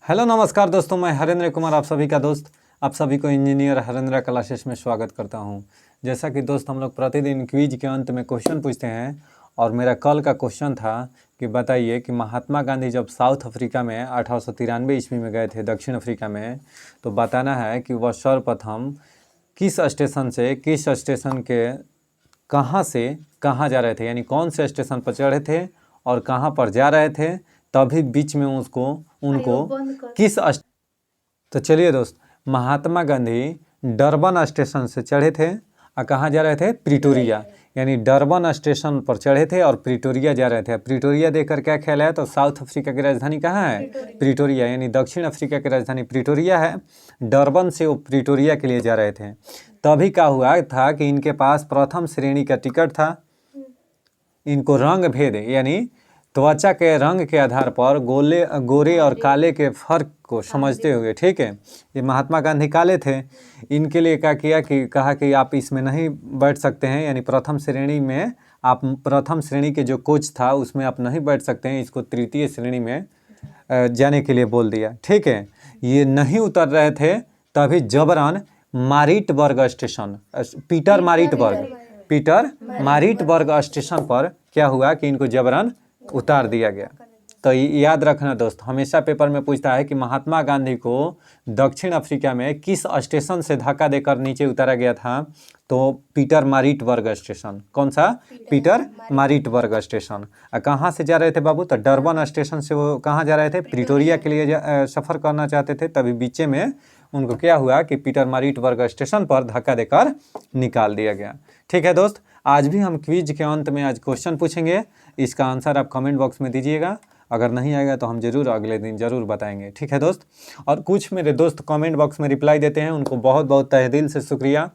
Hello नमस्कार दोस्तों, मैं हरेंद्र कुमार आप सभी का दोस्त। आप सभी को इंजीनियर हरेंद्र क्लासेस में स्वागत करता हूं। जैसा कि दोस्त हम लोग प्रतिदिन क्विज के अंत में क्वेश्चन पूछते हैं और मेरा कल का क्वेश्चन था कि बताइए कि महात्मा गांधी जब साउथ अफ्रीका में 1893 ईस्वी में गए थे दक्षिण अफ्रीका में, तो बताना है कि वह सर्वप्रथम किस स्टेशन से किस स्टेशन के कहाँ से कहाँ जा रहे थे, यानी कौन से स्टेशन पर चढ़े थे और कहाँ पर जा रहे थे, तभी बीच में उनको किस तो चलिए दोस्त, महात्मा गांधी डरबन स्टेशन से चढ़े थे और कहाँ जा रहे थे? प्रिटोरिया। यानी डरबन स्टेशन पर चढ़े थे और प्रिटोरिया जा रहे थे। प्रिटोरिया देखकर क्या ख्याल है? तो साउथ अफ्रीका की राजधानी कहाँ है? प्रिटोरिया। यानी दक्षिण अफ्रीका की राजधानी प्रिटोरिया है। डरबन से वो प्रिटोरिया के लिए जा रहे थे। तभी क्या हुआ था कि इनके पास प्रथम श्रेणी का टिकट था। इनको रंग भेद यानी त्वचा के रंग के आधार पर गोरे और काले के फर्क को समझते हुए, ठीक है, ये महात्मा गांधी काले थे, इनके लिए क्या किया कि कहा कि आप इसमें नहीं बैठ सकते हैं, यानी प्रथम श्रेणी में आप प्रथम श्रेणी के जो कोच था उसमें आप नहीं बैठ सकते हैं, इसको तृतीय श्रेणी में जाने के लिए बोल दिया। ठीक है, ये नहीं उतर रहे थे, तभी जबरन मारिटबर्ग स्टेशन पीटर मारिटबर्ग स्टेशन पर क्या हुआ कि इनको जबरन उतार दिया गया। तो याद रखना दोस्त, हमेशा पेपर में पूछता है कि महात्मा गांधी को दक्षिण अफ्रीका में किस स्टेशन से धक्का देकर नीचे उतारा गया था? तो पीटर मारिटबर्ग स्टेशन। कौन सा? Pietermaritzburg station. कहाँ से जा रहे थे बाबू? तो डरबन स्टेशन से वो कहाँ जा रहे थे? प्रिटोरिया के लिए सफ़र करना चाहते थे। तभी बीचे में उनको क्या हुआ कि पीटर मारिटबर्ग स्टेशन पर धक्का देकर निकाल दिया गया। ठीक है दोस्त, आज भी हम क्विज के अंत में आज क्वेश्चन पूछेंगे, इसका आंसर आप कमेंट बॉक्स में दीजिएगा। अगर नहीं आएगा तो हम जरूर अगले दिन जरूर बताएंगे। ठीक है दोस्त, और कुछ मेरे दोस्त कमेंट बॉक्स में रिप्लाई देते हैं, उनको बहुत बहुत तहे दिल से शुक्रिया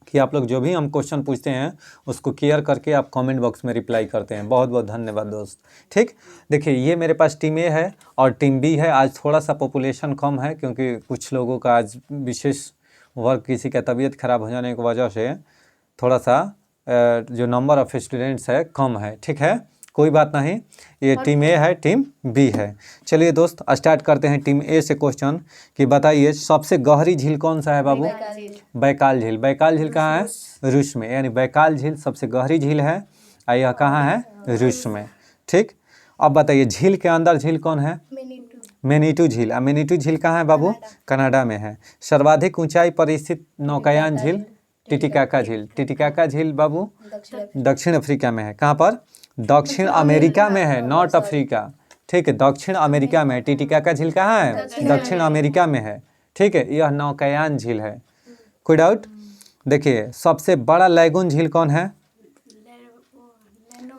कि आप लोग जो भी हम क्वेश्चन पूछते हैं उसको केयर करके आप कमेंट बॉक्स में रिप्लाई करते हैं। बहुत बहुत धन्यवाद दोस्त। ठीक, देखिए ये मेरे पास टीम ए है और टीम बी है। आज थोड़ा सा पॉपुलेशन कम है क्योंकि कुछ लोगों का आज विशेष वर्क, किसी का तबीयत खराब हो जाने की वजह से थोड़ा सा जो नंबर ऑफ स्टूडेंट्स है कम है। ठीक है, कोई बात नहीं, ये टीम ए है, टीम बी है। चलिए दोस्त स्टार्ट करते हैं टीम ए से क्वेश्चन कि बताइए सबसे गहरी झील कौन सा है बाबू? बैकाल झील। बैकाल झील कहाँ है? रूस में। यानी बैकाल झील सबसे गहरी झील है और यह कहाँ है? रूस में। ठीक, अब बताइए झील के अंदर झील कौन है? मैनीटू झील। मैनीटू झील कहाँ है बाबू? कनाडा में है। सर्वाधिक ऊंचाई पर स्थित नौकायान झील? टिटिकाका झील। टिटिकाका झील बाबू दक्षिण अफ्रीका में है। कहाँ पर? दक्षिण अमेरिका में है, नॉट अफ्रीका। ठीक है, दक्षिण अमेरिका में है। टिटिकाका झील कहाँ है? दक्षिण अमेरिका में है। ठीक है, यह नौकायान झील है। कोई डाउट? देखिए सबसे बड़ा लैगून झील कौन है?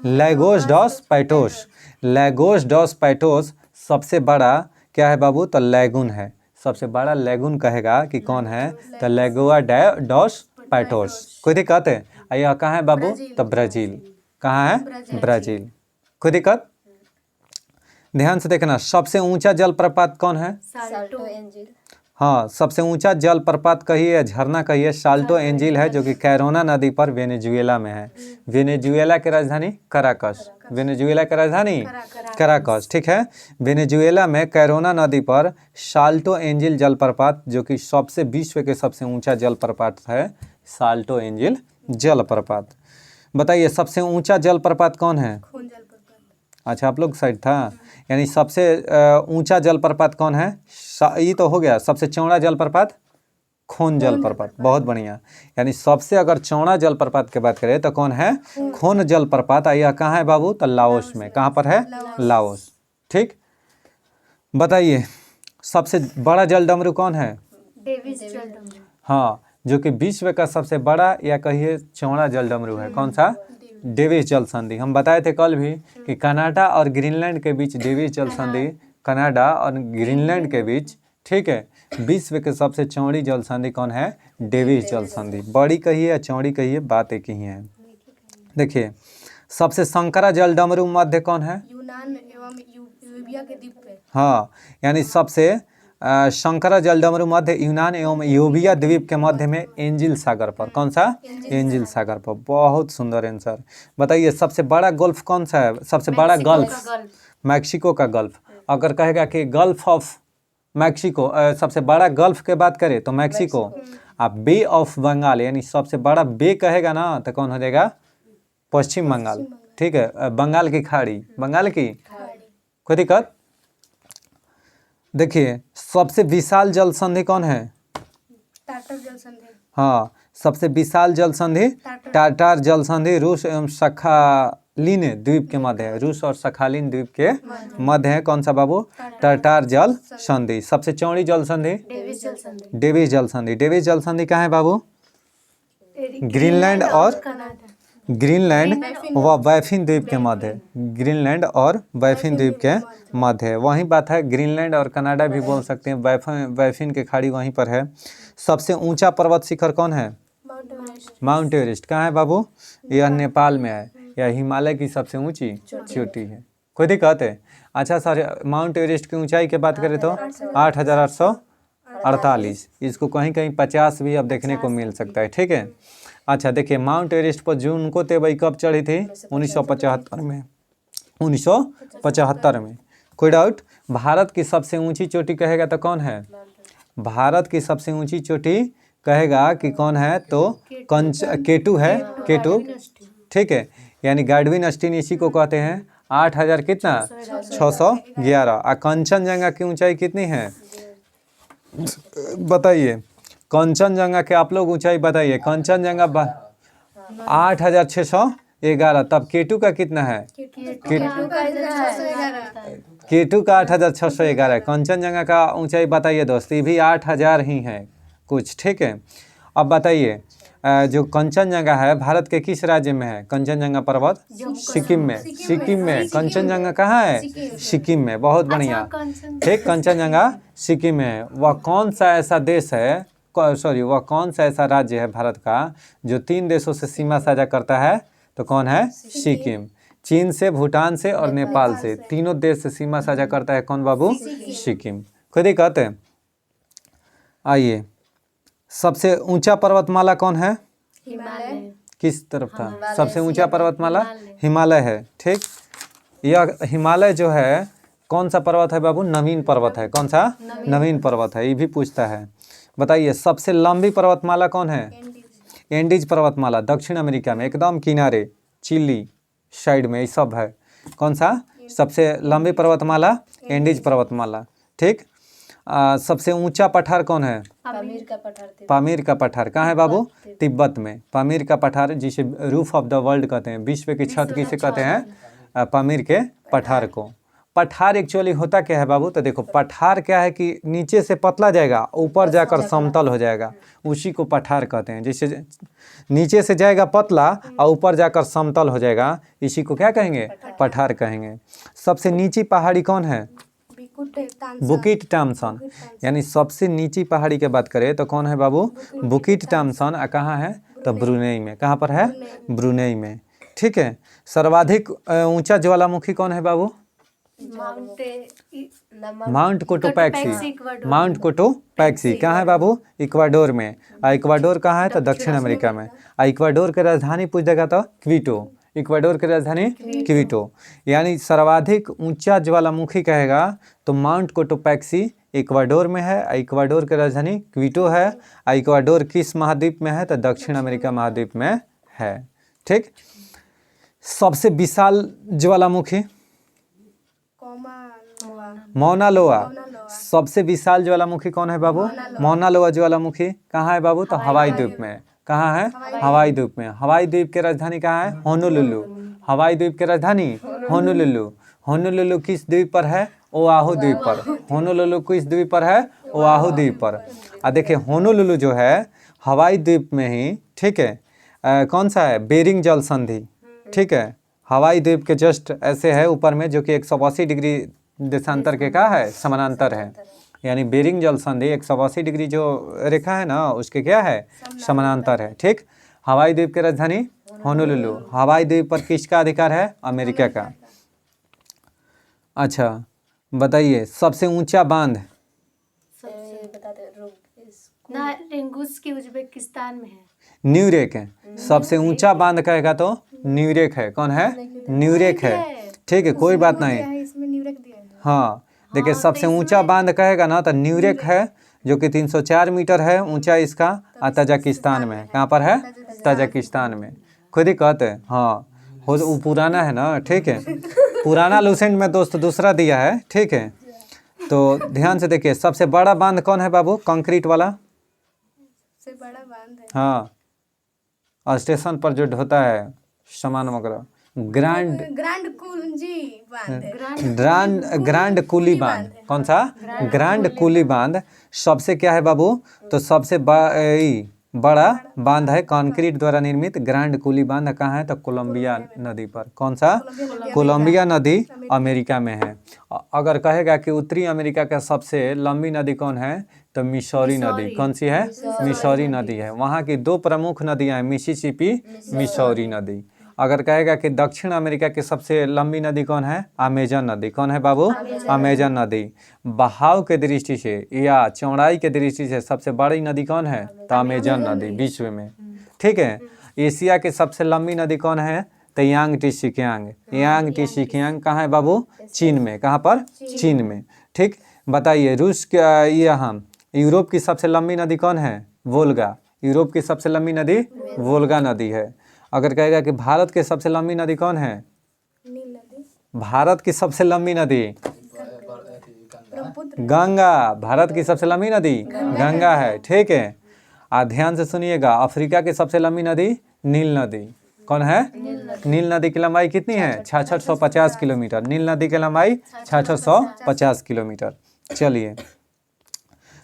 लैगोस डॉस पैटोस। लैगोस डॉस पैटोस सबसे बड़ा क्या है बाबू? तो लैगून है। सबसे बड़ा लैगून कहेगा कि कौन है? तो लैगोआ डॉस पैटोस। कोई दिक्कत है? यह कहाँ है बाबू? तो ब्राज़ील। कहाँ है? ब्राज़ील। कोई दिक्कत? ध्यान से देखना, सबसे ऊंचा जलप्रपात कौन है? Salto angel. हाँ, सबसे ऊंचा जलप्रपात कहिए या झरना कहिए, साल्टो एंजिल है, जो कि कैरोना नदी पर वेनेजुएला में है। वेनेजुएला की राजधानी कराकस। वेनेजुएला की राजधानी कराकस। ठीक है, वेनेजुएला में कैरोना नदी पर साल्टो एंजिल जलप्रपात, जो कि सबसे विश्व के सबसे ऊंचा जलप्रपात है, साल्टो एंजिल जलप्रपात। बताइए सबसे ऊंचा जलप्रपात कौन है? अच्छा, आप लोग साइड था। यानी सबसे ऊंचा जलप्रपात कौन है? ये तो हो गया। सबसे चौड़ा जलप्रपात खोन जलप्रपात। बहुत बढ़िया। यानी सबसे अगर चौड़ा जलप्रपात की बात करें तो कौन है? खोन जलप्रपात। यह कहाँ है बाबू? तो लाओस में। कहाँ पर है? लाओस। ठीक, बताइए सबसे बड़ा जलडमरू कौन है? डेविस जलडमरू। हाँ, जो कि विश्व का सबसे बड़ा या कहिए चौड़ा जलडमरू है। कौन सा? डेविस जल संधि। हम बताए थे कल भी कि कनाडा और ग्रीनलैंड के बीच डेविस जल संधि, कनाडा और ग्रीनलैंड के बीच, ठीक है, विश्व के सबसे चौड़ी जल संधि कौन है? डेविस जल संधि। बड़ी कहिए या चौड़ी कहिए, बात एक ही है। देखिए सबसे संकरा जलडमरू मध्य कौन है? यूनान एवं यूबिया के द्वीप पे। हाँ, यानी सबसे शंकरा जलडमरू मध्य यूनान एवं यूबिया द्वीप के मध्य में एंजिल सागर पर। कौन सा? एंजिल सागर पर। बहुत सुंदर आंसर। बताइए सबसे बड़ा गल्फ कौन सा है? सबसे बड़ा गल्फ मैक्सिको का गल्फ। अगर कहेगा कि गल्फ ऑफ मैक्सिको, सबसे बड़ा गल्फ के बात करें तो मैक्सिको। आप बे ऑफ बंगाल यानी सबसे बड़ा बे कहेगा ना तो कौन हो जाएगा? पश्चिम बंगाल। ठीक है, बंगाल की खाड़ी, बंगाल की कोई दिक्कत? देखिए सबसे विशाल जल संधि कौन है? टाटर जल संधि। हाँ, सबसे विशाल जल संधि टाटार जल संधि रूस एवं सखालिन द्वीप के मध्य है। रूस और सखालिन द्वीप के मध्य है। कौन सा बाबू? टाटार जल संधि। सबसे चौड़ी जल संधि डेविस जल संधि। डेविस जल संधि। डेविस जल संधि कहाँ है बाबू? ग्रीनलैंड और ग्रीनलैंड व बैफिन द्वीप के मध्य है। ग्रीनलैंड और बैफिन द्वीप के मध्य है। वहीं बात है, ग्रीनलैंड और कनाडा भी बोल सकते हैं। बैफिन की खाड़ी वहीं पर है। सबसे ऊंचा पर्वत शिखर कौन है? Mount Everest. कहाँ है बाबू? यह नेपाल में है। यह हिमालय की सबसे ऊंची चोटी है। कोई दिक्कत है? अच्छा सर, माउंट एवरेस्ट की ऊंचाई की बात करें तो 8,848। इसको कहीं कहीं 50 भी अब देखने को मिल सकता है। ठीक है। अच्छा देखिए, माउंट एवरेस्ट पर जून को तेबई कब चढ़ी थी? 1975 में। 1975 में। कोई डाउट? भारत की सबसे ऊंची चोटी कहेगा तो कौन है? भारत की सबसे ऊंची चोटी कहेगा कि कौन है तो केटू है। केटू, ठीक है, यानी गार्डविन अस्टीन इसी को कहते हैं। 8,000 कितना? 611। और कंचनजंगा की ऊंचाई कितनी है बताइए? कंचनजंगा के आप लोग ऊंचाई बताइए। कंचनजंगा 8,611। तब केटू का कितना है? केटू का 8,611 है। कंचनजंगा का ऊंचाई बताइए दोस्त, ये भी 8,000 ही है कुछ। ठीक है। अब बताइए, जो कंचनजंगा है भारत के किस राज्य में है? कंचनजंगा पर्वत सिक्किम में। सिक्किम में कंचनजंगा कहाँ है? सिक्किम में। बहुत बढ़िया। ठीक, कंचनजंगा सिक्किम में है। वह कौन सा ऐसा देश है, सॉरी, वह कौन सा ऐसा राज्य है भारत का जो 3 देशों से सीमा साझा करता है? तो कौन है? सिक्किम। चीन से, भूटान से और नेपाल से, तीनों देश से सीमा साझा करता है। कौन बाबू? सिक्किम। कोई दिक्कत है? आइए, सबसे ऊंचा पर्वतमाला कौन है? हिमालय। किस तरफ था? सबसे ऊंचा पर्वतमाला हिमालय है। ठीक, यह हिमालय जो है कौन सा पर्वत है बाबू? नवीन पर्वत है। कौन सा? नवीन पर्वत है। ये भी पूछता है। बताइए, सबसे लंबी पर्वतमाला कौन है? एंडीज पर्वतमाला, दक्षिण अमेरिका में, एकदम किनारे, चिली साइड में ये सब है। कौन सा सबसे लंबी पर्वतमाला? एंडीज पर्वतमाला। ठीक। सबसे ऊंचा पठार कौन है? पामीर का पठार। पामीर का पठार कहाँ है बाबू? तिब्बत में। पामीर का पठार, जिसे रूफ ऑफ द वर्ल्ड कहते हैं, विश्व की छत किसे कहते हैं? पामीर के पठार को। पठार एक्चुअली होता क्या है बाबू? तो देखो, पठार क्या है कि नीचे से पतला जाएगा, ऊपर जाकर समतल हो जाएगा, उसी को पठार कहते हैं। जैसे नीचे से जाएगा पतला और ऊपर जाकर समतल हो जाएगा, इसी को क्या कहेंगे? पठार कहेंगे। सबसे नीची पहाड़ी कौन है? बुकिट टॉम्सन। यानी सबसे नीची पहाड़ी की बात करें तो कौन है बाबू? बुकिट टॉम्सन। कहाँ है? तो ब्रुनेई में। कहाँ पर है? ब्रुनेई में। ठीक है। सर्वाधिक ऊंचा ज्वालामुखी कौन है बाबू? Mount Cotopaxi. माउंट कोटोपैक्सी कहाँ है बाबू? इक्वाडोर में। इक्वाडोर कहाँ है? तो दक्षिण अमेरिका में। इक्वाडोर की राजधानी पूछ देगा तो क्विटो। इक्वाडोर की राजधानी क्विटो। यानी सर्वाधिक ऊंचा ज्वालामुखी कहेगा तो माउंट कोटोपैक्सी इक्वाडोर में है। इक्वाडोर की राजधानी क्विटो है। इक्वाडोर किस महाद्वीप में है? तो दक्षिण अमेरिका महाद्वीप में है। ठीक। सबसे विशाल ज्वालामुखी? मौना लोआ। सबसे विशाल ज्वालामुखी कौन है बाबू? मौना लोआ ज्वालामुखी। कहाँ है बाबू? तो हवाई द्वीप में। कहाँ है? हवाई द्वीप में। हवाई द्वीप की राजधानी कहाँ है? होनोलुलु। हवाई द्वीप की राजधानी होनोलुलु। होनोलुलु किस द्वीप पर है? ओआहू द्वीप पर। होनोलुलु किस द्वीप पर है? ओआहू द्वीप पर। देखिए, होनोलुलु जो है हवाई द्वीप में ही, ठीक है, कौन सा है? बेरिंग जल संधि। ठीक है, हवाई द्वीप के जस्ट ऐसे है ऊपर में, जो कि 180 डिग्री देशांतर के का है? समानांतर है। यानी बेरिंग जल संधि 180 डिग्री जो रेखा है ना, उसके क्या है? समानांतर है। ठीक। हवाई द्वीप की राजधानी होनोलुलु। हवाई द्वीप पर किसका अधिकार है? अमेरिका का। अच्छा बताइए, सबसे ऊंचा बांध? की उज्बेकिस्तान में है। न्यूरेक है। सबसे ऊंचा बांध कहेगा तो न्यूरेक है। कौन है? न्यूरेक है। ठीक है, कोई बात नहीं। इसमें न्यूरेक दिया है। हाँ, देखिए सबसे ऊंचा बांध कहेगा ना तो न्यूरेक है, जो कि 304 मीटर है ऊंचा इसका, और तजाकिस्तान में है। कहाँ पर है? तजाकिस्तान में। खुद ही कहते हैं, हाँ वो पुराना है ना, ठीक है। पुराना लूसेंट में दोस्त दूसरा दिया है, ठीक है। तो ध्यान से देखिए, सबसे बड़ा बांध कौन है बाबू? कंक्रीट वाला, सबसे बड़ा बांध है। हाँ, स्टेशन पर जो ढोता है सामान वगैरह, ग्रांड ग्रांड कुंजी बांध है। ग्रांड कुली बांध। कौन सा? ग्रांड कुली बांध। सबसे क्या है बाबू? तो सबसे बड़ा बांध है कंक्रीट द्वारा निर्मित ग्रांड कुली बांध। कहाँ है? तो कोलंबिया नदी पर। कौन सा? कोलंबिया नदी अमेरिका में है। अगर कहेगा कि उत्तरी अमेरिका का सबसे लंबी नदी कौन है? तो मिसौरी नदी। कौन सी है? मिसौरी नदी है। वहाँ की दो प्रमुख नदियाँ हैं, मिसिसिपी, मिसौरी नदी। अगर कहेगा कि दक्षिण अमेरिका की सबसे लंबी नदी कौन है? अमेजन नदी। कौन है बाबू? अमेजन नदी। बहाव के दृष्टि से या चौड़ाई के दृष्टि से सबसे बड़ी नदी कौन है? तो अमेजन नदी विश्व में, ठीक है। एशिया की सबसे लंबी नदी कौन है? तो यांग कहाँ है बाबू? चीन में। कहाँ पर? चीन में, ठीक। बताइए रूस का, यहाँ यूरोप की सबसे लंबी नदी कौन है? वोल्गा। यूरोप की सबसे लंबी नदी वोल्गा नदी है। अगर कहेगा कि भारत की सबसे लंबी नदी कौन है? नील नदी। भारत की सबसे लंबी नदी गंगा। भारत की सबसे लंबी नदी गंगा है, ठीक है। ध्यान से सुनिएगा, अफ्रीका की सबसे लंबी नदी नील नदी। कौन है? नील नदी की लंबाई कितनी है? 6650 किलोमीटर। नील नदी की लंबाई 6650 किलोमीटर। चलिए,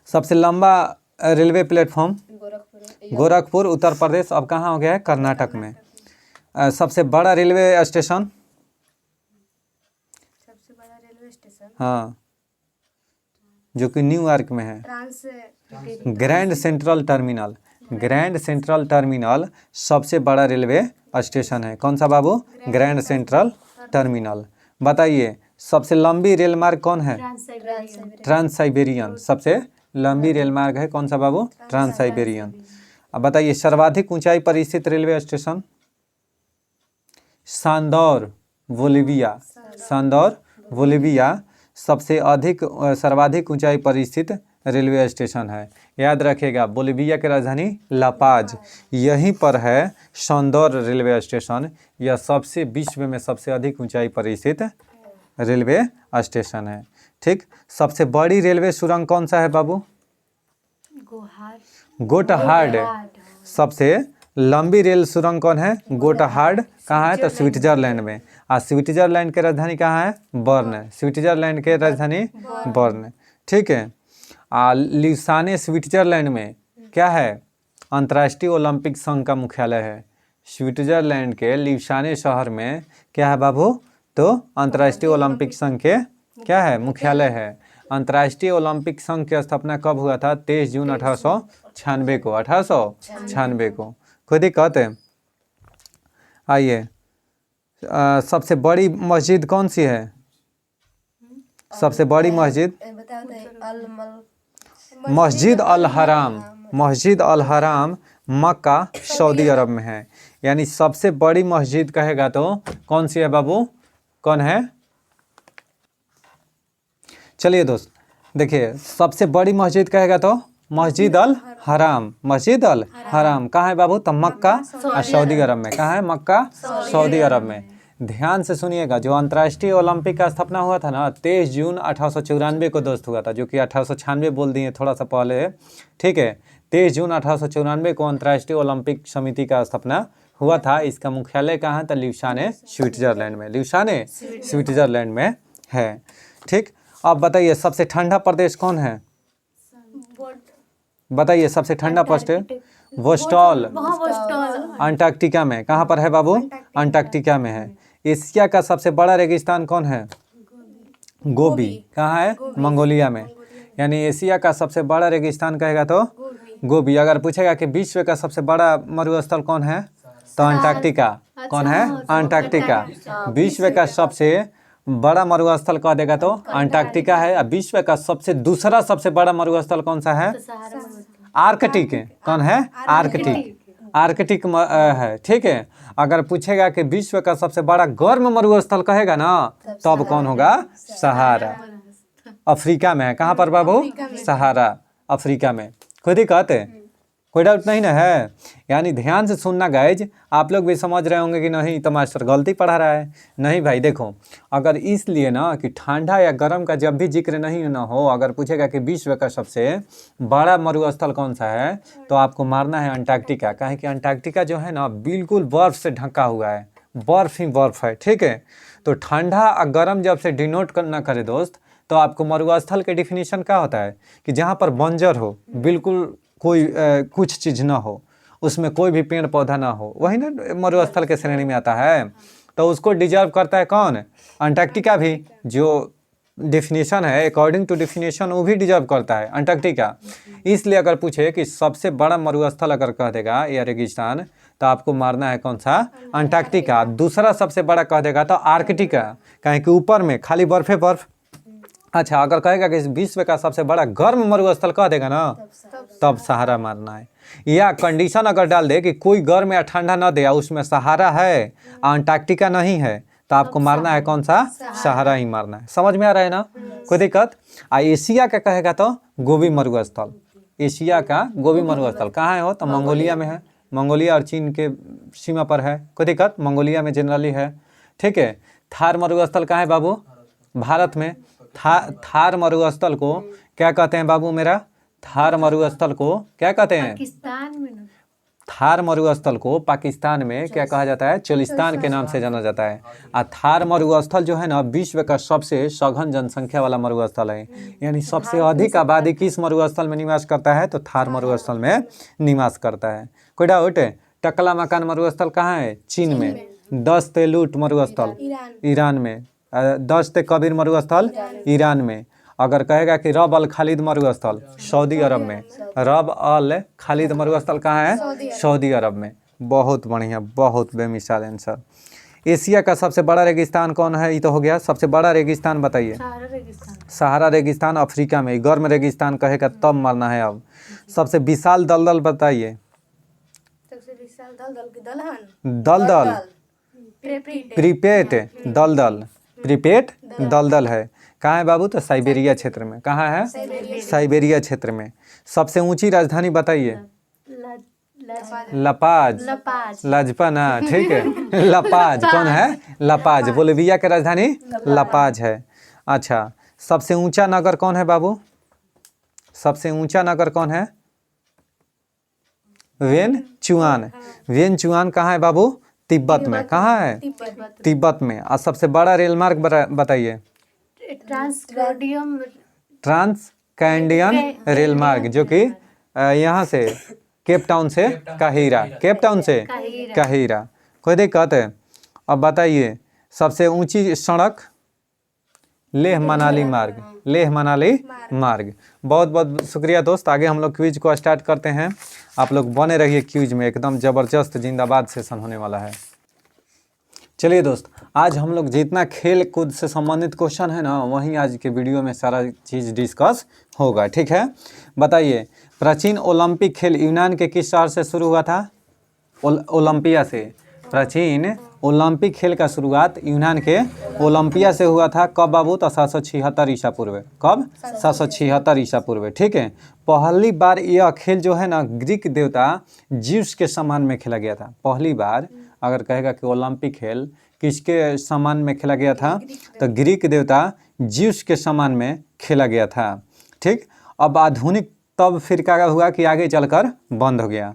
सबसे लंबा रेलवे प्लेटफॉर्म गोरखपुर, उत्तर प्रदेश। अब कहाँ हो गया है? कर्नाटक में। सबसे बड़ा रेलवे स्टेशन, सबसे बड़ा रेलवे स्टेशन, हाँ, जो कि न्यूयॉर्क में है, grand central terminal. Grand central terminal सबसे बड़ा रेलवे स्टेशन है। कौन सा बाबू? Grand central terminal. बताइए सबसे लंबी रेल मार्ग कौन है? Trans Siberian. सबसे लंबी रेल मार्ग है कौन सा बाबू? Trans Siberian. अब बताइए सर्वाधिक ऊंचाई पर स्थित रेलवे स्टेशन? सांदौर, बोलिविया। सांदौर, बोलिविया सबसे सर्वाधिक ऊंचाई पर स्थित रेलवे स्टेशन है। याद रखिएगा, बोलिविया की राजधानी लापाज, यहीं पर है सांदौर रेलवे स्टेशन। यह सबसे विश्व में सबसे अधिक ऊंचाई पर स्थित रेलवे स्टेशन है, ठीक। सबसे बड़ी रेलवे सुरंग कौन सा है बाबू? गोटहार्ड। सबसे लंबी रेल सुरंग कौन है? गोटहार्ड। कहाँ है? तो स्विट्जरलैंड में। स्विट्जरलैंड की राजधानी कहाँ है? बर्न। स्विट्जरलैंड की राजधानी बर्न, ठीक है। ल्यूसाने स्विट्जरलैंड में क्या है? अंतर्राष्ट्रीय ओलंपिक संघ का मुख्यालय है। स्विट्जरलैंड के ल्यूसाने शहर में क्या है बाबू? तो अंतर्राष्ट्रीय ओलंपिक संघ के क्या है? मुख्यालय है। अंतर्राष्ट्रीय ओलंपिक संघ की स्थापना कब हुआ था? 23 जून 1896 को। 1896 को। खुद ही कहते हैं। आइए, सबसे बड़ी मस्जिद कौन सी है? सबसे बड़ी मस्जिद? मस्जिद अल हराम। मस्जिद अल हराम मक्का, सऊदी अरब में है। यानी सबसे बड़ी मस्जिद कहेगा तो कौन सी है बाबू? कौन है? चलिए दोस्त देखिए, सबसे बड़ी मस्जिद कहेगा तो मस्जिद अल हराम। मस्जिद अल हराम कहाँ है बाबू? तो मक्का और सऊदी अरब में। कहाँ है? मक्का, सऊदी अरब में। ध्यान से सुनिएगा, जो अंतर्राष्ट्रीय ओलंपिक का स्थापना हुआ था ना 23 जून 1894 को दोस्त हुआ था, जो कि 1896 बोल दिए थोड़ा सा पहले, ठीक है। 23 जून 1894 को अंतर्राष्ट्रीय ओलंपिक समिति का स्थापना हुआ था। इसका मुख्यालय कहाँ है? तो ल्यूसाने स्विट्जरलैंड में। ल्यूसाने स्विट्जरलैंड में है, ठीक। अब बताइए सबसे ठंडा प्रदेश कौन है? बताइए सबसे ठंडा प्रदेश? वोस्टॉल, अंटार्कटिका में। कहाँ पर है बाबू? अंटार्कटिका में है। एशिया का सबसे बड़ा रेगिस्तान कौन है? गोबी। कहाँ है? मंगोलिया में। यानी एशिया का सबसे बड़ा रेगिस्तान कहेगा तो गोबी। अगर पूछेगा कि विश्व का सबसे बड़ा मरुस्थल कौन है? तो अंटार्कटिका। कौन है? अंटार्कटिका। विश्व का सबसे बड़ा मरुस्थल कह देगा तो अंटार्कटिका है। विश्व का दूसरा सबसे बड़ा मरुस्थल कौन सा है? आर्कटिक। कौन है? आर्कटिक। आर्कटिक है, ठीक है। अगर पूछेगा कि विश्व का सबसे बड़ा गर्म मरुस्थल कहेगा ना, तब कौन होगा? सहारा। अफ्रीका में है। कहाँ पर बाबू? सहारा अफ्रीका में। कोई दिक्कत है? कोई डाउट नहीं ना है? यानी ध्यान से सुनना गाइज, आप लोग भी समझ रहे होंगे कि नहीं तो मास्टर गलती पढ़ा रहा है। नहीं भाई देखो, अगर इसलिए ना कि ठंडा या गर्म का जब भी जिक्र नहीं ना हो, अगर पूछेगा कि विश्व का सबसे बड़ा मरुस्थल कौन सा है, तो आपको मारना है अंटार्कटिका। काहे कि अंटार्कटिका जो है ना बिल्कुल बर्फ से ढका हुआ है, बर्फ ही बर्फ है। ठीक है, तो ठंडा और गर्म जब से डिनोट करना करे दोस्त, तो आपको मरुस्थल के डिफिनीशन क्या होता है कि जहाँ पर बंजर हो, बिल्कुल कोई कुछ चीज़ ना हो, उसमें कोई भी पेड़ पौधा ना हो, वही ना मरुस्थल के श्रेणी में आता है। तो उसको डिजर्व करता है कौन? अंटार्कटिका भी। जो डिफिनीशन है अकॉर्डिंग टू डिफिनीशन वो भी डिजर्व करता है अंटार्कटिका। इसलिए अगर पूछे कि सबसे बड़ा मरुस्थल अगर कह देगा या रेगिस्तान, तो आपको मारना है कौन सा? अंटार्कटिका। दूसरा सबसे बड़ा कह देगा तो आर्कटिका, कहें कि ऊपर में खाली बर्फे बर्फ। अच्छा, अगर कहेगा कि विश्व का सबसे बड़ा गर्म मरुस्थल कह देगा ना, तब सहारा मारना है। या कंडीशन अगर डाल दे कि कोई गर्म या ठंडा ना दे, उसमें सहारा है अंटार्कटिका नहीं है, तो आपको मारना है कौन सा? सहारा ही मारना है। समझ में आ रहा है ना? कोई दिक्कत? एशिया का कहेगा तो गोबी मरुस्थल। एशिया का गोबी मरुस्थल कहाँ है? हो तो मंगोलिया में है। मंगोलिया और चीन के सीमा पर है। कोई दिक्कत? मंगोलिया में जनरली है। ठीक है, थार मरुस्थल कहाँ है बाबू? भारत में। थार मरुस्थल को क्या कहते हैं बाबू मेरा? थार मरुस्थल को क्या कहते हैं? पाकिस्तान में ना। थार मरुस्थल को पाकिस्तान में क्या कहा जाता है? चोलिस्तान के नाम से जाना जाता है। और थार मरुस्थल जो है ना विश्व का सबसे सघन जनसंख्या वाला मरुस्थल है। यानी सबसे अधिक आबादी किस मरुस्थल में निवास करता है? तो थार मरुस्थल में निवास करता है। कोई डाउट है? टकला मकान मरुस्थल कहाँ है? चीन में। दस्त लूट मरुस्थल ईरान में। दस्त कबीर मरुस्थल ईरान में। अगर कहेगा कि रब अल खालिद मरुस्थल सऊदी अरब में। रब अल खालिद मरुस्थल कहाँ है? सऊदी अरब में। बहुत बढ़िया, बहुत बेमिसाल आंसर। एशिया का सबसे बड़ा रेगिस्तान कौन है? ये तो हो गया। सबसे बड़ा रेगिस्तान बताइए। सहारा रेगिस्तान अफ्रीका में। गर्म रेगिस्तान कहेगा तब मारना है। अब सबसे विशाल दलदल बताइए। सबसे विशाल दलदल की दलहन। दलदल प्रीपेट दलदल, प्रीपेट दलदल है। कहाँ है बाबू? तो साइबेरिया क्षेत्र में। कहाँ है? साइबेरिया क्षेत्र में। सबसे ऊंची राजधानी बताइए। लपाज। लजपा ना, ठीक है। लपाज कौन है? लपाज। बोलिविया की राजधानी लपाज है। अच्छा, सबसे ऊंचा नगर कौन है बाबू? सबसे ऊंचा नगर कौन है? वेनचुआन। वेनचुआन कहाँ है बाबू? तिब्बत में। कहाँ है? तिब्बत में। और सबसे बड़ा रेल मार्ग बताइए। ट्रांस कैंडियन रेल मार्ग, जो कि यहाँ से केप टाउन से काहिरा, केप टाउन से काहिरा। कोई दिक्कत है? अब बताइए सबसे ऊंची सड़क। लेह मनाली मार्ग। लेह मनाली मार्ग। बहुत बहुत शुक्रिया दोस्त। आगे हम लोग क्विज को स्टार्ट करते हैं। आप लोग बने रहिए क्विज में, एकदम ज़बरदस्त जिंदाबाद सेशन होने वाला है। चलिए दोस्त, आज हम लोग जितना खेल कूद से संबंधित क्वेश्चन है ना, वहीं आज के वीडियो में सारा चीज़ डिस्कस होगा। ठीक है, बताइए प्राचीन ओलंपिक खेल यूनान के किस शहर से शुरू हुआ था? ओलंपिया से। प्राचीन ओलंपिक खेल का शुरुआत यूनान के ओलंपिया से हुआ था। कब बाबू? तो 776 ईसा पूर्व। कब? 776 ईसा पूर्व। ठीक है, पहली बार यह खेल जो है ना ग्रीक देवता ज्यूस के सम्मान में खेला गया था। पहली बार अगर कहेगा कि ओलंपिक खेल किसके सम्मान में खेला गया था, तो ग्रीक देवता ज्यूस के सम्मान में खेला गया था। ठीक, अब आधुनिक तब फिर क्या हुआ कि आगे चलकर बंद हो गया।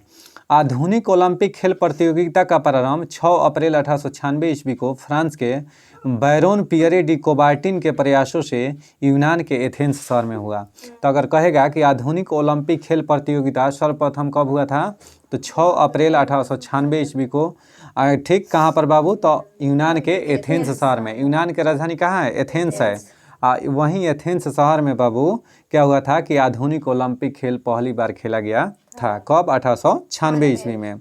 आधुनिक ओलंपिक खेल प्रतियोगिता का प्रारंभ 6 अप्रैल 1896 ईस्वी को फ्रांस के बैरोन पियरे डी कोबार्टिन के प्रयासों से यूनान के एथेंस शहर में हुआ। तो अगर कहेगा कि आधुनिक ओलंपिक खेल प्रतियोगिता सर्वप्रथम कब हुआ था, तो 6 अप्रैल 1896 ईस्वी को। ठीक, कहाँ पर बाबू? तो यूनान के एथेंस शहर में। यूनान की राजधानी कहाँ है? एथेंस है। वहीं एथेंस शहर में बाबू क्या हुआ था कि आधुनिक ओलंपिक खेल पहली बार खेला गया था। कब? 1896 ईस्वी में।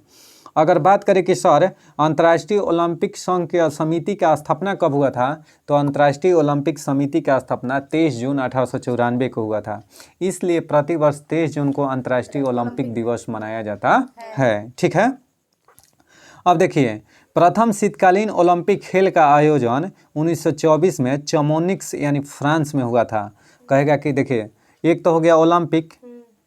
अगर बात करें कि सर अंतर्राष्ट्रीय ओलंपिक संघ की समिति का स्थापना कब हुआ था, तो अंतर्राष्ट्रीय ओलंपिक समिति का स्थापना 23 जून 1894 को हुआ था। इसलिए प्रतिवर्ष 23 जून को अंतर्राष्ट्रीय ओलंपिक दिवस मनाया जाता है। ठीक है, अब देखिए प्रथम शीतकालीन ओलंपिक खेल का आयोजन 1924 में चमोनिक्स यानी फ्रांस में हुआ था। कहेगा कि देखिए, एक तो हो गया ओलंपिक,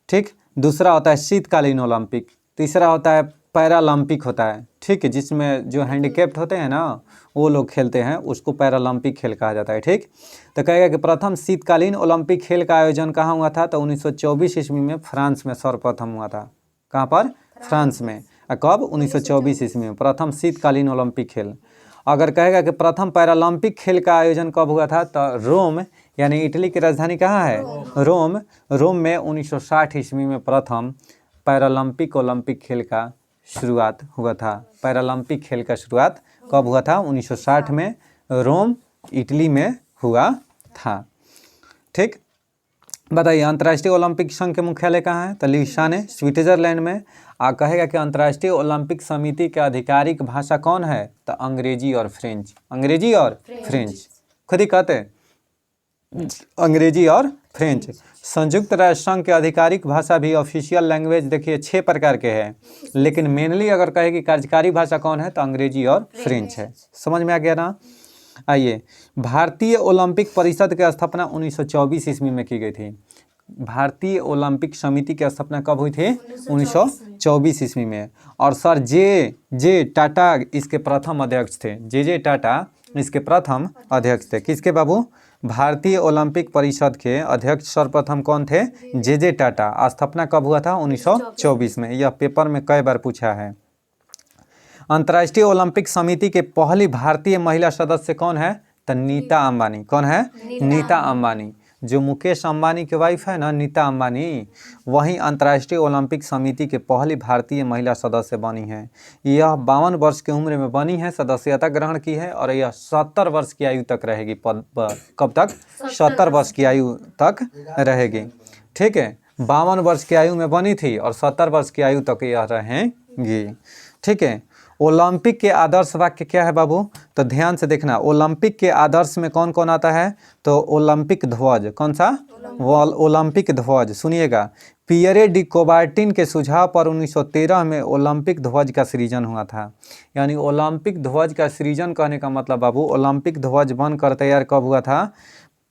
ठीक, दूसरा होता है शीतकालीन ओलंपिक, तीसरा होता है पैरालंपिक होता है, ठीक है, जिसमें जो हैंडीकैप्ड होते हैं ना वो लोग खेलते हैं, उसको पैरालंपिक खेल कहा जाता है, ठीक। तो कहेगा कि प्रथम शीतकालीन ओलंपिक खेल का आयोजन कहाँ हुआ था, तो 1924 ईस्वी में फ्रांस में सर्वप्रथम हुआ था। कहाँ पर? फ्रांस में। कब? 1924 ईस्वी में प्रथम शीतकालीन ओलंपिक खेल। अगर कहेगा कि प्रथम पैरालंपिक खेल का आयोजन कब हुआ था, तो रोम, यानी इटली की राजधानी कहाँ है? रोम। रोम में 1960 ईस्वी में प्रथम पैरालंपिक ओलंपिक खेल का शुरुआत हुआ था। पैरालंपिक खेल का शुरुआत कब हुआ था? 1960 में रोम, इटली में हुआ था, ठीक। बताइए, अंतर्राष्ट्रीय ओलंपिक संघ के मुख्यालय कहाँ है? तो लिसाने, स्विट्जरलैंड में। कहेगा कि अंतर्राष्ट्रीय ओलंपिक समिति के आधिकारिक भाषा कौन है? तो अंग्रेजी और फ्रेंच। अंग्रेजी और फ्रेंच, खुद ही कहते हैं, अंग्रेजी और फ्रेंच। संयुक्त राष्ट्र संघ के आधिकारिक भाषा भी, ऑफिशियल लैंग्वेज देखिए 6 प्रकार के हैं, लेकिन मेनली अगर कहे कि कार्यकारी भाषा कौन है, तो अंग्रेजी और फ्रेंच है। समझ में आ गया ना? आइए, भारतीय ओलंपिक परिषद की स्थापना 1924 ईस्वी में की गई थी। भारतीय ओलंपिक समिति की स्थापना कब हुई थी? 1924 ईस्वी में। और सर जे टाटा इसके प्रथम अध्यक्ष थे। जे टाटा इसके प्रथम अध्यक्ष थे। किसके बाबू? भारतीय ओलंपिक परिषद के अध्यक्ष सर्वप्रथम कौन थे? जे टाटा। स्थापना कब हुआ था? 1924 में। यह पेपर में कई बार पूछा है। अंतर्राष्ट्रीय ओलंपिक समिति के पहली भारतीय महिला सदस्य कौन है? तो नीता अंबानी। कौन है? नीता अंबानी। जो मुकेश अंबानी की वाइफ है ना, नीता अंबानी, वही अंतर्राष्ट्रीय ओलंपिक समिति के पहली भारतीय महिला सदस्य बनी है। यह 52 वर्ष की उम्र में बनी है, सदस्यता ग्रहण की है, और यह 70 वर्ष की आयु तक रहेगी पद पर। कब तक? 70 वर्ष की आयु तक रहेगी, ठीक है। 52 वर्ष की आयु में बनी थी और 70 वर्ष की आयु तक यह रहेंगी, ठीक है। ओलंपिक के आदर्श वाक्य क्या है बाबू? तो ध्यान से देखना, ओलंपिक के आदर्श में कौन कौन आता है? तो ओलंपिक ध्वज। कौन सा? ओलंपिक ध्वज। सुनिएगा, पियरे डी कोबार्टिन के सुझाव पर 1913 में ओलंपिक ध्वज का सृजन हुआ था। यानी ओलंपिक ध्वज का सृजन कहने का मतलब बाबू, ओलंपिक ध्वज बनकर तैयार कब हुआ था?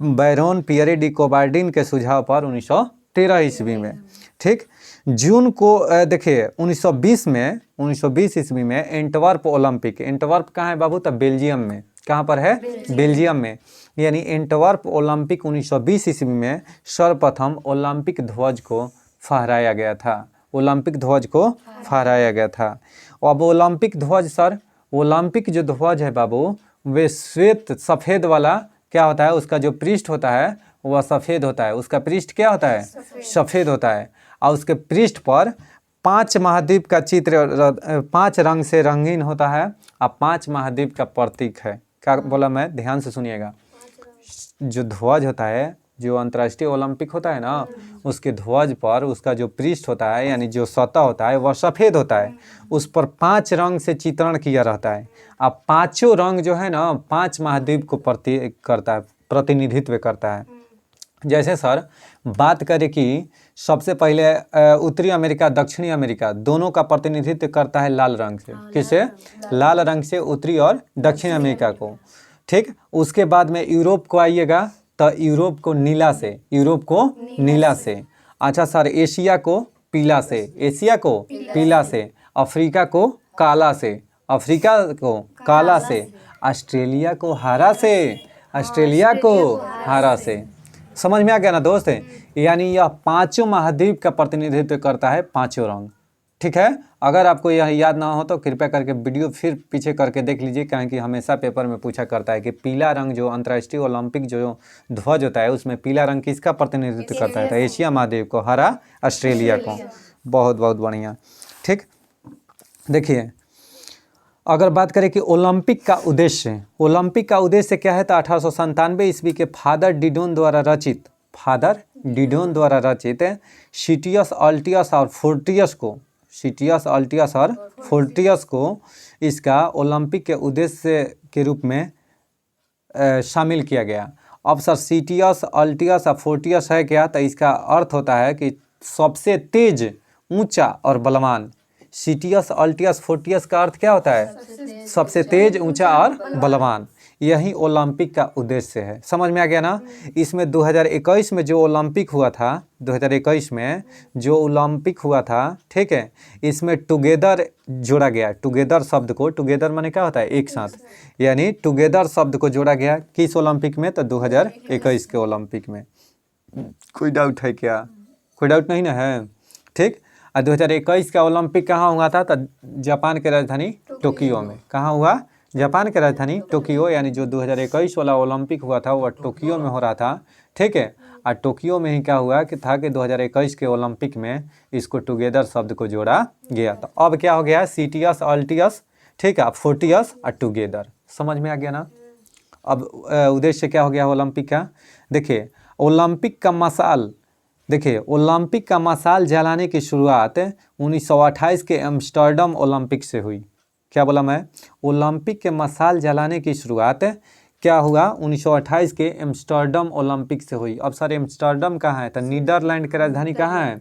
बैरोन पियरे डी कोबार्टिन के सुझाव पर 1913 ईस्वी में, ठीक। जून को देखिए 1920 ईस्वी में एंटवर्प ओलंपिक। एंटवर्प कहाँ है बाबू? तो बेल्जियम में। कहाँ पर है? बेल्जियम में। यानी एंटवर्प ओलंपिक 1920 ईस्वी में सर्वप्रथम ओलंपिक ध्वज को फहराया गया था। ओलंपिक ध्वज को फहराया गया था। अब ओलंपिक ध्वज सर, ओलंपिक जो ध्वज है बाबू, वे श्वेत सफ़ेद वाला क्या होता है? उसका जो पृष्ठ होता है वह सफ़ेद होता है। उसका पृष्ठ क्या होता है? सफ़ेद होता है। और उसके पृष्ठ पर 5 महाद्वीप का चित्र 5 रंग से रंगीन होता है और 5 महाद्वीप का प्रतीक है। क्या बोला मैं? ध्यान से सुनिएगा। जो ध्वज होता है, जो अंतर्राष्ट्रीय ओलंपिक होता है ना, उसके ध्वज पर उसका जो पृष्ठ होता है, यानी जो सतह होता है, वह सफ़ेद होता है। उस पर 5 रंग से चित्रण किया रहता है। अब पाँचों रंग जो है ना, 5 महाद्वीप को प्रतीक करता है, प्रतिनिधित्व करता है। जैसे सर बात करें कि सबसे पहले उत्तरी अमेरिका, दक्षिणी अमेरिका दोनों का प्रतिनिधित्व करता है लाल रंग से। किससे? लाल रंग से उत्तरी और दक्षिणी अमेरिका को, ठीक। उसके बाद में यूरोप को आइएगा तो यूरोप को नीला से, यूरोप को नीला से। अच्छा सर, एशिया को पीला से, एशिया को पीला से। अफ्रीका को काला से, अफ्रीका को काला से। ऑस्ट्रेलिया को हरा से, ऑस्ट्रेलिया को हरा से। समझ में आ गया ना दोस्त? यानी यह 5 महाद्वीप का प्रतिनिधित्व करता है, 5 रंग, ठीक है। अगर आपको यह याद ना हो तो कृपया करके वीडियो फिर पीछे करके देख लीजिए, क्योंकि हमेशा पेपर में पूछा करता है कि पीला रंग जो अंतर्राष्ट्रीय ओलंपिक जो ध्वज होता है, उसमें पीला रंग किसका प्रतिनिधित्व करता है? तो एशिया महाद्वीप को, हरा ऑस्ट्रेलिया को। बहुत बहुत बढ़िया, ठीक। देखिए, अगर बात करें कि ओलंपिक का उद्देश्य, ओलंपिक का उद्देश्य क्या है? तो 1897 ईस्वी के फादर डिडोन द्वारा रचित सीटियस अल्टियस और फोर्टियस को इसका ओलंपिक के उद्देश्य के रूप में शामिल किया गया। अब सर सीटियस अल्टियस और फोर्टियस है क्या? तो इसका अर्थ होता है कि सबसे तेज, ऊंचा और बलवान। सीटियस अल्टियस फोर्टियस का अर्थ क्या होता है? सबसे तेज, ऊंचा और बलवान। यही ओलंपिक का उद्देश्य है। समझ में आ गया ना। इसमें 2021 में जो ओलंपिक हुआ था, 2021 में जो ओलंपिक हुआ था, ठीक है, इसमें टुगेदर जोड़ा गया। टुगेदर शब्द को, टुगेदर माने क्या होता है, एक साथ, यानी टुगेदर शब्द को जोड़ा गया किस ओलंपिक में, तो 2021 के ओलंपिक में। कोई डाउट है क्या? कोई डाउट नहीं ना है, ठीक। 2021 का ओलंपिक कहाँ हुआ था, तो जापान के राजधानी टोक्यो में। कहाँ हुआ? जापान के राजधानी टोक्यो, यानी जो 2021 वाला ओलंपिक हुआ था वह टोक्यो में हो रहा था, ठीक है। और टोक्यो में ही क्या हुआ कि 2021 के ओलंपिक में इसको टुगेदर शब्द को जोड़ा गया। तो अब क्या हो गया, सीटीएस अल्टीएस, ठीक है, फोर्टियस और टुगेदर। समझ में आ गया ना। अब उद्देश्य क्या हो गया ओलंपिक का। देखिए ओलंपिक का मसाल, देखिए ओलंपिक का मसाल जलाने की शुरुआत 1928 के एम्स्टर्डम ओलंपिक से हुई। क्या बोला मैं? ओलंपिक के मसाल जलाने की शुरुआत क्या हुआ, 1928 के एम्स्टर्डम ओलंपिक से हुई। अब सर एम्स्टर्डम कहाँ है, तो नीदरलैंड की राजधानी कहाँ है,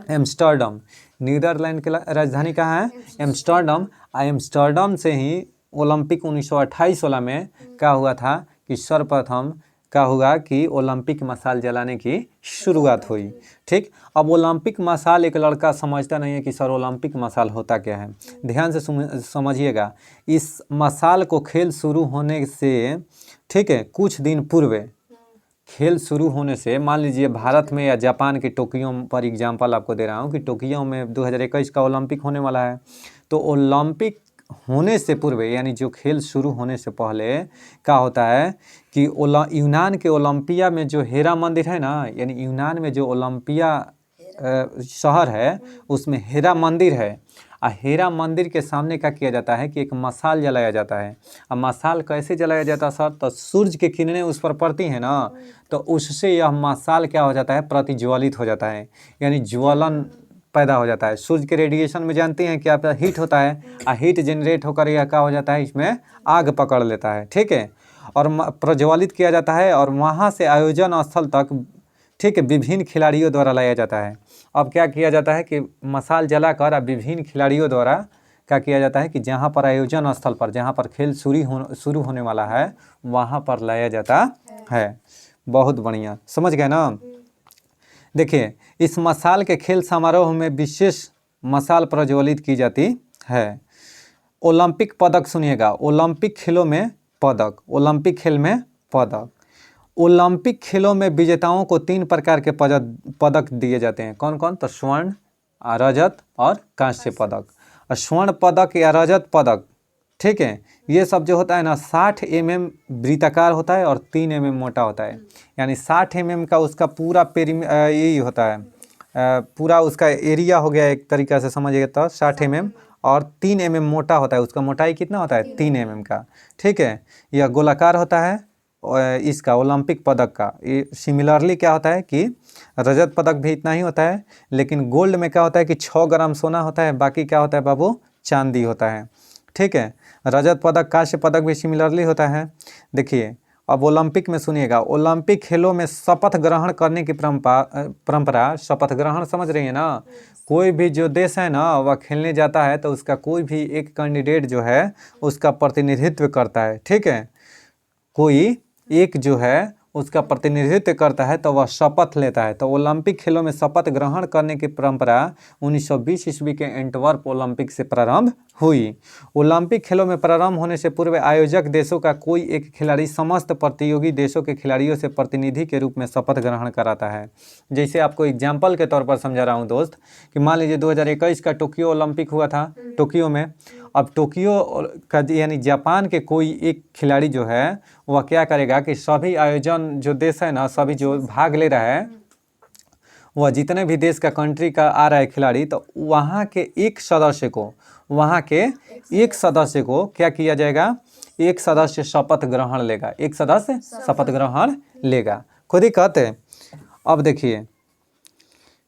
एम्स्टर्डम। नीदरलैंड की राजधानी कहाँ है, एम्स्टर्डम। एम्स्टर्डम से ही ओलंपिक 1928 वाला में क्या हुआ था कि सर्वप्रथम क्या हुआ कि ओलंपिक मसाल जलाने की शुरुआत हुई, ठीक। अब ओलंपिक मसाल एक लड़का समझता नहीं है कि सर ओलंपिक मसाल होता क्या है। ध्यान से समझिएगा। इस मसाल को खेल शुरू होने से, ठीक है, कुछ दिन पूर्व, खेल शुरू होने से, मान लीजिए भारत में या जापान के टोक्यो पर एग्जाम्पल आपको दे रहा हूँ कि टोक्यो में 2021 का ओलंपिक होने वाला है। तो ओलंपिक होने से पूर्व, यानी जो खेल शुरू होने से पहले क्या होता है कि यूनान के ओलंपिया में जो हेरा मंदिर है ना, यानी यूनान में जो ओलंपिया शहर है उसमें हेरा मंदिर है। और हेरा मंदिर के सामने क्या किया जाता है कि एक मसाल जलाया जाता है। अब मसाल कैसे जलाया जाता है सर, तो सूरज की किरणें उस पर पड़ती हैं ना, तो उससे यह मसाल क्या हो जाता है, प्रतिज्वलित हो जाता है, यानी ज्वलन पैदा हो जाता है। सूर्य के रेडिएशन में जानते हैं कि आपका हीट होता है, और हीट जनरेट होकर यह क्या हो जाता है, इसमें आग पकड़ लेता है, ठीक है, और प्रज्वलित किया जाता है और वहाँ से आयोजन स्थल तक, ठीक है, विभिन्न खिलाड़ियों द्वारा लाया जाता है। अब क्या किया जाता है कि मसाल जलाकर विभिन्न खिलाड़ियों द्वारा क्या किया जाता है कि जहाँ पर आयोजन स्थल पर, जहाँ पर खेल शुरू होने वाला है वहाँ पर लाया जाता है। बहुत बढ़िया, समझ गए ना। देखिए इस मसाल के खेल समारोह में विशेष मसाल प्रज्वलित की जाती है। ओलंपिक पदक सुनिएगा, ओलंपिक खेलों में पदक, ओलंपिक खेल में पदक। ओलंपिक खेलों में विजेताओं को 3 प्रकार के पदक दिए जाते हैं। कौन कौन? तो स्वर्ण, रजत और कांस्य पदक। स्वर्ण पदक या रजत पदक, ठीक है, ये सब जो होता है ना 60 mm वृत्ताकार होता है और 3 mm मोटा होता है। यानी 60 mm का उसका पूरा यही होता है, पूरा उसका एरिया हो गया एक तरीक़ा से समझिएगा तो 60 mm, और 3 mm मोटा होता है। उसका मोटाई कितना होता है? 3 mm का, ठीक है। यह गोलाकार होता है इसका ओलंपिक पदक का। ये सिमिलरली क्या होता है कि रजत पदक भी इतना ही होता है, लेकिन गोल्ड में क्या होता है कि 6 ग्राम सोना होता है, बाकी क्या होता है बाबू, चांदी होता है, ठीक है। रजत पदक, कांस्य पदक भी सिमिलरली होता है। देखिए अब ओलंपिक में सुनिएगा, ओलंपिक खेलों में शपथ ग्रहण करने की परंपरा, शपथ ग्रहण समझ रही है ना। कोई भी जो देश है ना वह खेलने जाता है तो उसका कोई भी एक कैंडिडेट जो है उसका प्रतिनिधित्व करता है, ठीक है। कोई एक जो है उसका प्रतिनिधित्व करता है तो वह शपथ लेता है। तो ओलंपिक खेलों में शपथ ग्रहण करने की परंपरा 1920 ईस्वी के एंटवर्प ओलंपिक से प्रारंभ हुई। ओलंपिक खेलों में प्रारंभ होने से पूर्व आयोजक देशों का कोई एक खिलाड़ी समस्त प्रतियोगी देशों के खिलाड़ियों से प्रतिनिधि के रूप में शपथ ग्रहण कराता है। जैसे आपको एग्जाम्पल के तौर पर समझा रहा हूँ दोस्त, कि मान लीजिए 2021 का टोक्यो ओलंपिक हुआ था टोक्यो में। अब टोक्यो का यानी जापान के कोई एक खिलाड़ी जो है वह क्या करेगा कि सभी आयोजन जो देश है ना, सभी जो भाग ले रहा है, वह जितने भी देश का कंट्री का आ रहा है खिलाड़ी, तो वहाँ के एक सदस्य को, वहाँ के एक सदस्य को क्या किया जाएगा, एक सदस्य शपथ ग्रहण लेगा, एक सदस्य शपथ ग्रहण लेगा, खुद ही कहते। अब देखिए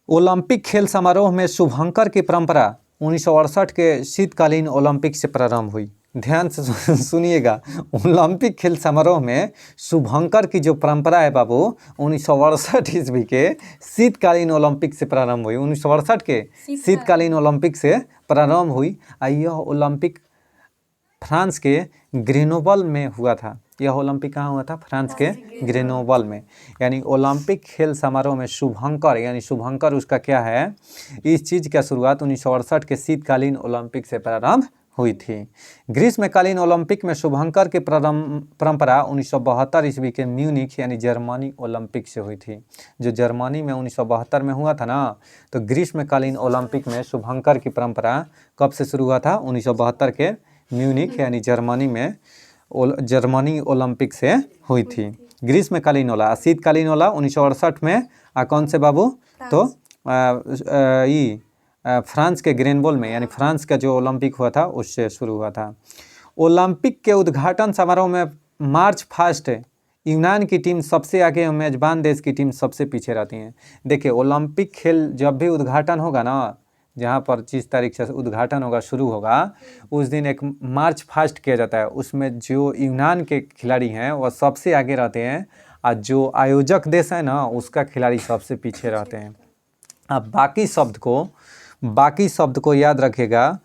ओलंपिक खेल समारोह में शुभंकर की परंपरा 1968 के शीतकालीन ओलंपिक से प्रारंभ हुई। ध्यान से सुनिएगा, ओलंपिक खेल समारोह में शुभंकर की जो परंपरा है बाबू 1968 ईस्वी के शीतकालीन ओलंपिक से प्रारंभ हुई। 1968 के शीतकालीन ओलंपिक से प्रारंभ हुई। यह ओलंपिक फ्रांस के ग्रेनोबल में हुआ था। यह ओलंपिक कहाँ हुआ था? फ्रांस के ग्रेनोबल में। यानी ओलंपिक खेल समारोह में शुभंकर, यानी शुभंकर उसका क्या है, इस चीज़ का शुरुआत 1968 के शीतकालीन ओलंपिक से प्रारंभ हुई थी। ग्रीष्मकालीन ओलंपिक में शुभंकर की परंपरा 1972 ईस्वी के म्यूनिख यानी जर्मनी ओलंपिक से हुई थी। जो जर्मनी में 1972 में हुआ था ना, तो ग्रीष्मकालीन ओलंपिक में शुभंकर की परंपरा कब से शुरू हुआ था? 1972 के म्यूनिख यानी जर्मनी ओलंपिक से हुई थी। ग्रीष्मकालीन वाला, शीतकालीन वाला 1968 में कौन से बाबू? तो फ्रांस के ग्रेनबोल में, यानी फ्रांस का जो ओलंपिक हुआ था उससे शुरू हुआ था। ओलंपिक के उद्घाटन समारोह में मार्च फास्ट यूनान की टीम सबसे आगे और मेजबान देश की टीम सबसे पीछे रहती हैं। देखिए ओलंपिक खेल जब भी उद्घाटन होगा ना, जहाँ पर 25 तारीख से उद्घाटन होगा, शुरू होगा, उस दिन एक मार्च फास्ट किया जाता है। उसमें जो यूनान के खिलाड़ी हैं वह सबसे आगे रहते हैं और जो आयोजक देश है ना उसका खिलाड़ी सबसे पीछे रहते हैं। अब बाकी शब्द को याद रखिएगा।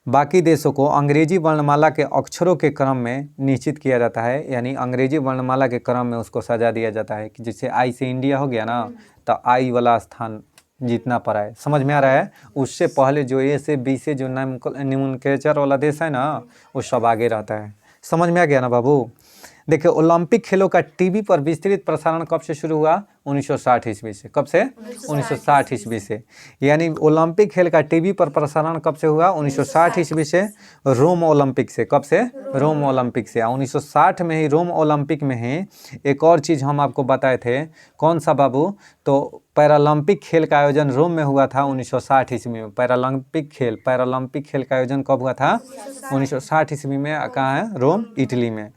बाकी देशों को अंग्रेजी वर्णमाला के अक्षरों के क्रम में निश्चित किया जाता है, यानी अंग्रेजी वर्णमाला के क्रम में उसको सजा दिया जाता है कि जैसे आई से इंडिया हो गया ना, तो आई वाला स्थान जीतना पड़ा है। समझ में आ रहा है? उससे पहले जो ए से बी से जो नोमेनक्लेचर वाला देश है ना वो सब आगे रहता है। समझ में आ गया ना बाबू? देखिए ओलंपिक खेलों का टीवी पर विस्तृत प्रसारण कब से शुरू हुआ? 1960 ईस्वी से। कब से? 1960 ईस्वी से। यानी ओलंपिक खेल का टीवी पर प्रसारण कब से हुआ? 1960 ईस्वी से, रोम ओलंपिक से। कब से? रोम ओलंपिक से। 1960 में ही रोम ओलंपिक में ही एक और चीज़ हम आपको बताए थे, कौन सा बाबू? तो पैरालंपिक खेल का आयोजन रोम में हुआ था 1960 ईस्वी में। पैरालंपिक खेल का आयोजन कब हुआ था? 1960 ईस्वी में। कहाँ है? रोम, इटली में।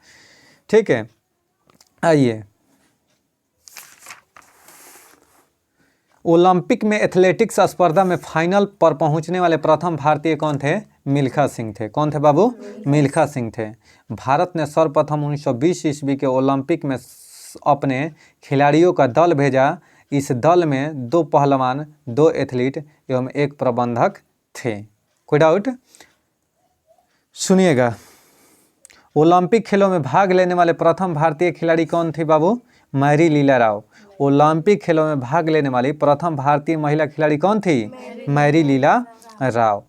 ठीक है, आइए ओलंपिक में एथलेटिक्स स्पर्धा में फाइनल पर पहुंचने वाले प्रथम भारतीय कौन थे? मिल्खा सिंह थे। कौन थे बाबू? मिल्खा सिंह थे। भारत ने सर्वप्रथम 1920 ईस्वी के ओलंपिक में अपने खिलाड़ियों का दल भेजा। इस दल में 2 पहलवान, 2 एथलीट एवं 1 प्रबंधक थे। कोई डाउट? सुनिएगा, ओलंपिक खेलों में भाग लेने वाले प्रथम भारतीय खिलाड़ी कौन थी बाबू? मैरी लीला राव। ओलंपिक खेलों में भाग लेने वाली प्रथम भारतीय महिला खिलाड़ी कौन थी? मैरी लीला राव।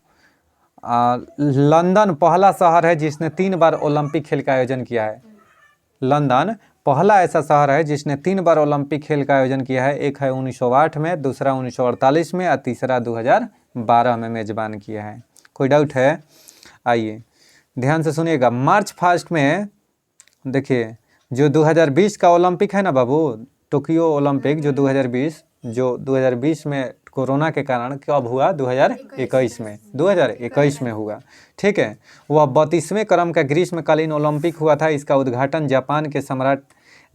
लंदन पहला शहर है जिसने 3 बार ओलंपिक खेल का आयोजन किया है। लंदन पहला ऐसा शहर है जिसने 3 बार ओलंपिक खेल का आयोजन किया है। एक है 1908 में, दूसरा 1948 में और तीसरा 2012 में मेजबान किया है। कोई डाउट है? आइए ध्यान से सुनिएगा। मार्च फास्ट में देखिए जो 2020 का ओलंपिक है ना बाबू, टोक्यो ओलंपिक जो 2020 में कोरोना के कारण कब हुआ? 2021 में हुआ। ठीक है, वह 32वें क्रम का ग्रीष्मकालीन ओलंपिक हुआ था। इसका उद्घाटन जापान के सम्राट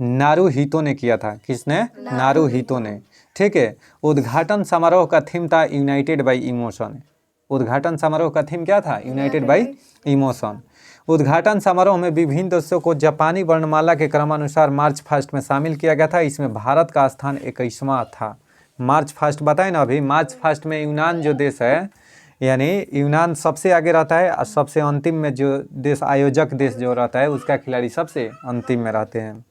नारुहितो ने किया था। किसने? नारुहितो ने। ठीक है, उद्घाटन समारोह का थीम था यूनाइटेड बाई इमोशन। उद्घाटन समारोह का थीम क्या था? United by emotion. उद्घाटन समारोह में विभिन्न देशों को जापानी वर्णमाला के क्रमानुसार मार्च फास्ट में शामिल किया गया था। इसमें भारत का स्थान 21वां था। मार्च फास्ट बताए ना अभी, मार्च फास्ट में यूनान जो देश है, यानी यूनान सबसे आगे रहता है और सबसे अंतिम में जो देश, आयोजक देश जो रहता है, उसका खिलाड़ी सबसे अंतिम में रहते हैं।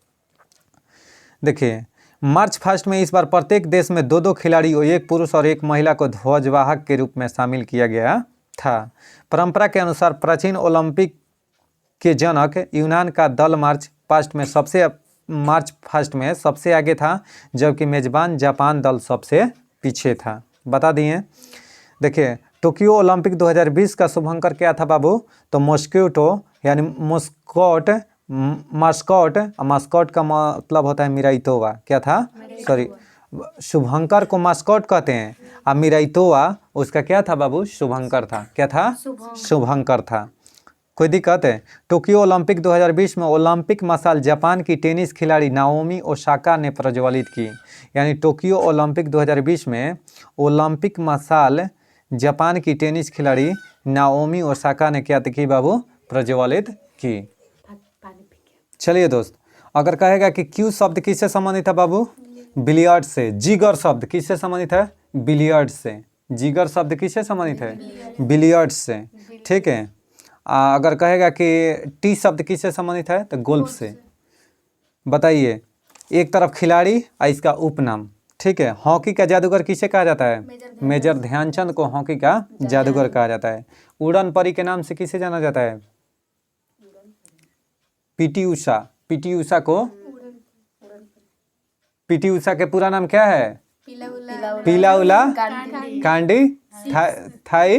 देखिए मार्च फास्ट में इस बार प्रत्येक देश में 2-2 खिलाड़ी, 1 पुरुष और 1 महिला को ध्वजवाहक के रूप में शामिल किया गया था। परंपरा के अनुसार प्राचीन ओलंपिक के जनक यूनान का दल मार्च फास्ट में सबसे आगे था, जबकि मेजबान जापान दल सबसे पीछे था। बता दिए। देखिए टोक्यो ओलंपिक 2020 का शुभंकर क्या था बाबू? तो मॉस्क्यूटो यानी मास्कॉट का मतलब होता है मिराइतोवा। क्या था? सॉरी, शुभंकर को मास्कॉट कहते हैं और मिराइतोवा उसका क्या था बाबू? शुभंकर था। क्या था? शुभंकर था। कोई दिक्कत है? टोक्यो ओलंपिक 2020 में ओलंपिक मशाल जापान की टेनिस खिलाड़ी नाओमी ओसाका ने प्रज्वलित की। यानी टोक्यो ओलंपिक 2020 में ओलंपिक मशाल जापान की टेनिस खिलाड़ी नाओमी ओसाका ने क्या की बाबू? प्रज्वलित की। चलिए दोस्त, अगर कहेगा कि क्यू शब्द किससे संबंधित है बाबू? बिलियर्ड से। जिगर शब्द किससे संबंधित है? बिलियर्ड से। जिगर शब्द किससे संबंधित है? बिलियर्ड से। ठीक है, अगर कहेगा कि टी शब्द किससे संबंधित है तो गोल्फ से। बताइए, एक तरफ खिलाड़ी और इसका उपनाम, ठीक है। हॉकी का जादूगर किसे कहा जाता है? मेजर ध्यानचंद को हॉकी का जादूगर कहा जाता है। उड़न परी के नाम से किसे जाना जाता है? पीटी उषा। पीटी उषा को, पीटी उषा के पूरा नाम क्या है? पीला उला कांडी थाई,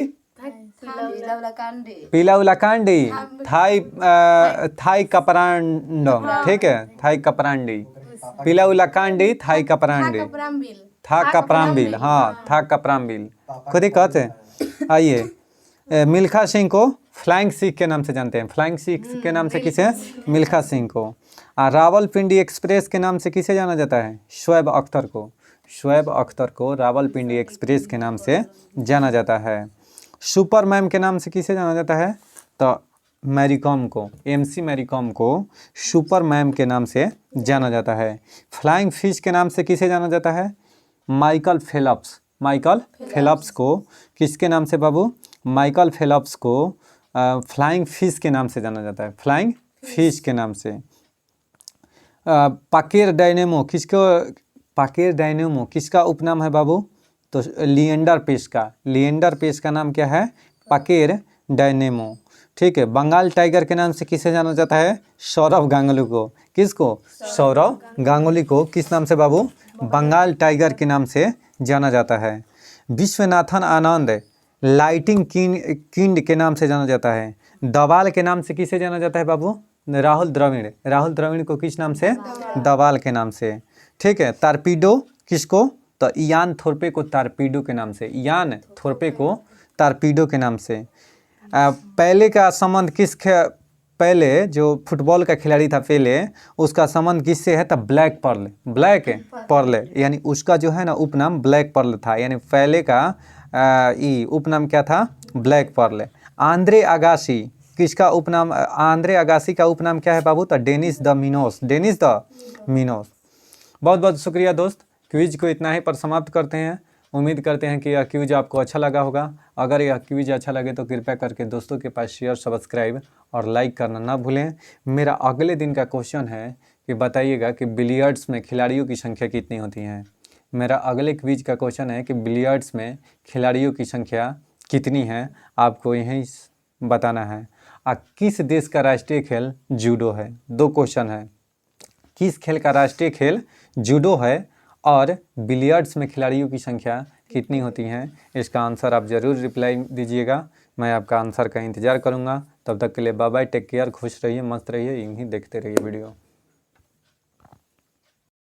पीला उला कांडी थाई थाई कपरांडम, ठीक है, थाई कपरांडी, पीला उला कांडी थाई कपरांडी, था कपरामबिल, हाँ था कपरामबिल खुद ही कहते हैं। आइए, मिल्खा सिंह को फ्लाइंग सिख के नाम से जानते हैं। फ्लाइंग सिख के नाम से किसे? मिल्खा सिंह को। रावलपिंडी एक्सप्रेस के नाम से किसे जाना जाता है? शोएब अख्तर को। शोएब अख्तर को रावलपिंडी एक्सप्रेस के नाम से जाना जाता है। सुपर मैम के नाम से किसे जाना जाता है? तो मैरी कॉम को, एमसी मैरी कॉम को सुपर मैम के नाम से जाना जाता है। फ्लाइंग फिश के नाम से किसे जाना जाता है? Michael Phelps. माइकल फेलप्स को किसके नाम से बाबू? माइकल फेलप्स को फ्लाइंग फिश के नाम से जाना जाता है। फ्लाइंग फिश के नाम से। पाकेर डायनेमो किसको, पाकेर डायनेमो किसका उपनाम है बाबू? तो लिएंडर पेस का। लिएंडर पेस का नाम क्या है? पाकेर डायनेमो, ठीक है। बंगाल टाइगर के नाम से किसे जाना जाता है? सौरव गांगुली को। किसको? सौरव गांगुली को किस नाम से बाबू? बंगाल टाइगर के नाम से जाना जाता है। विश्वनाथन आनंद लाइटिंग किंड के नाम से जाना जाता है। दवाल के नाम से किसे जाना जाता है बाबू? राहुल द्रविड़। राहुल द्रविड़ को किस नाम से? दवाल के नाम से, ठीक है। टारपीडो किसको? तो इयान थोरपे को टारपीडो के नाम से। इयान थोरपे को टारपीडो के नाम से। पहले का संबंध पहले जो फुटबॉल का खिलाड़ी था पेले, उसका संबंध किससे है? तो ब्लैक पर्ल। ब्लैक पर्ल यानी उसका जो है ना उपनाम ब्लैक पर्ल था, यानी पहले का उपनाम क्या था? Black Perl. आंद्रे अगासी किसका उपनाम? आंद्रे अगासी का उपनाम क्या है बाबू? तो Dennis the Menace. Dennis the Menace. बहुत बहुत शुक्रिया दोस्त। क्विज को इतना ही पर समाप्त करते हैं। उम्मीद करते हैं कि यह क्विज आपको अच्छा लगा होगा। अगर यह क्विज अच्छा लगे तो कृपया करके दोस्तों के पास शेयर, सब्सक्राइब और लाइक करना ना भूलें। मेरा अगले दिन का क्वेश्चन है कि बताइएगा कि बिलियर्ड्स में खिलाड़ियों की संख्या कितनी होती है। मेरा अगले क्विज का क्वेश्चन है कि बिलियर्ड्स में खिलाड़ियों की संख्या कितनी है, आपको यहीं बताना है। किस देश का राष्ट्रीय खेल जूडो है? 2 क्वेश्चन है। किस खेल का राष्ट्रीय खेल जूडो है और बिलियर्ड्स में खिलाड़ियों की संख्या कितनी होती है? इसका आंसर आप ज़रूर रिप्लाई दीजिएगा। मैं आपका आंसर का इंतज़ार करूँगा। तब तक के लिए बाय बाय, टेक केयर, खुश रहिए, मस्त रहिए, यूँ ही देखते रहिए वीडियो।